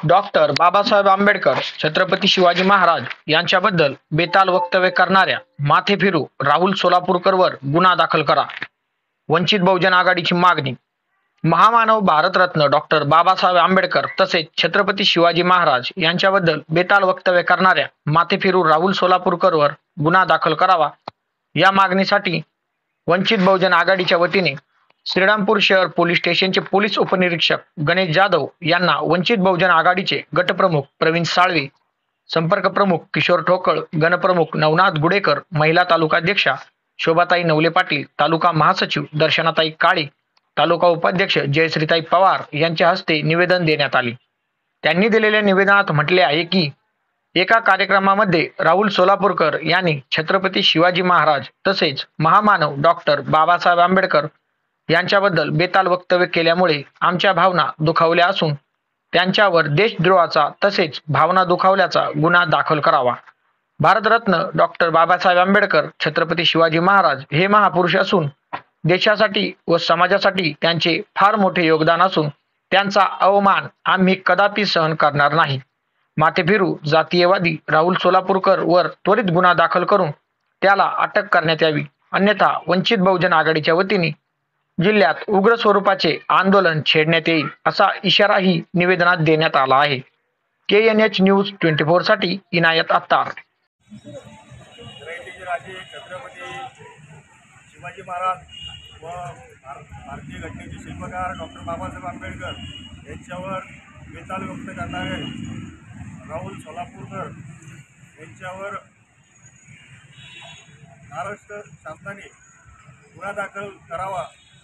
Doctor Babasaheb Ambedkar, Chhatrapati Shivaji Maharaj यांच्याबद्दल बेताल वक्तव्य करणाऱ्या माथेफिरू राहुल सोलापूरकरवर गुन्हा दाखल करा. वंचित बहुजन आघाडीची मागणी. महामानव भारतरत्न डॉक्टर बाबासाहेब आंबेडकर तसेच छत्रपती शिवाजी महाराज यांच्याबद्दल बेताल वक्तव्य करणाऱ्या माथेफिरू राहुल सोलापूरकरवर गुन्हा दाखल करावा, या मागणीसाठी वंचित बहुजन आघाडीच्या वतीने श्रीरामपूर शहर पोलीस स्टेशनचे पोलीस उपनिरीक्षक गणेश जाधव यांना वंचित बहुजन आघाडीचे गटप्रमुख प्रवीण साळवे, संपर्क प्रमुख किशोर ठोकळ, गणप्रमुख नवनाथ गुडेकर, महिला तालुकाध्यक्षा शोभाताई नवले पाटील, तालुका महासचिव दर्शनाताई काळे, तालुका उपाध्यक्ष जयश्रीताई पवार यांच्या हस्ते निवेदन देण्यात आले. त्यांनी दिलेल्या निवेदनात म्हटले आहे की एका कार्यक्रमामध्ये राहुल सोलापूरकर यांनी छत्रपती शिवाजी महाराज तसेच महामानव डॉक्टर बाबासाहेब आंबेडकर यांच्याबद्दल बेताल वक्तव्य केल्यामुळे आमच्या भावना दुखावल्या असून त्यांच्यावर देशद्रोहाचा तसेच भावना दुखावल्याचा गुन्हा दाखल करावा. भारतरत्न डॉक्टर बाबासाहेब आंबेडकर, छत्रपती शिवाजी महाराज हे महापुरुष असून देशासाठी व समाजासाठी त्यांचे फार मोठे योगदान असून त्यांचा अवमान आम्ही कदापि सहन करणार नाही. माथेफिरू जातीयवादी राहुल सोलापूरकर वर त्वरित गुन्हा दाखल करून त्याला अटक करण्यात यावी, अन्यथा वंचित बहुजन आघाडीच्या वतीने जिल्ह्यात उग्र स्वरूपाचे आंदोलन छेडण्यात येईल असा इशाराही निवेदनात देण्यात आला आहे. KNH न्यूज 24 साठी इनायत अत्तार. राजे छत्रपती शिवाजी महाराज व भारतीय घटनेचे शिल्पकार डॉक्टर बाबासाहेब आंबेडकर यांच्यावर बेताल व्यक्त करणारे राहुल सोलापूरकर यांच्यावर महाराष्ट्र शासनाने गुन्हा दाखल करावा,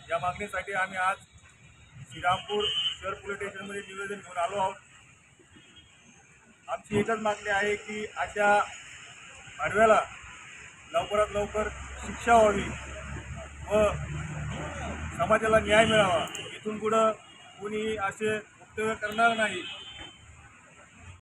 या मागणीसाठी आम्ही आज श्रीरामपूर शहर पोलीस स्टेशनमध्ये निवेदन घेऊन आलो आहोत. आमची एकच मागणी आहे की अशा आडव्याला लवकरात लवकर शिक्षा व्हावी व समाजाला न्याय मिळावा. इथून पुढं कोणी असे वक्तव्य करणार नाही.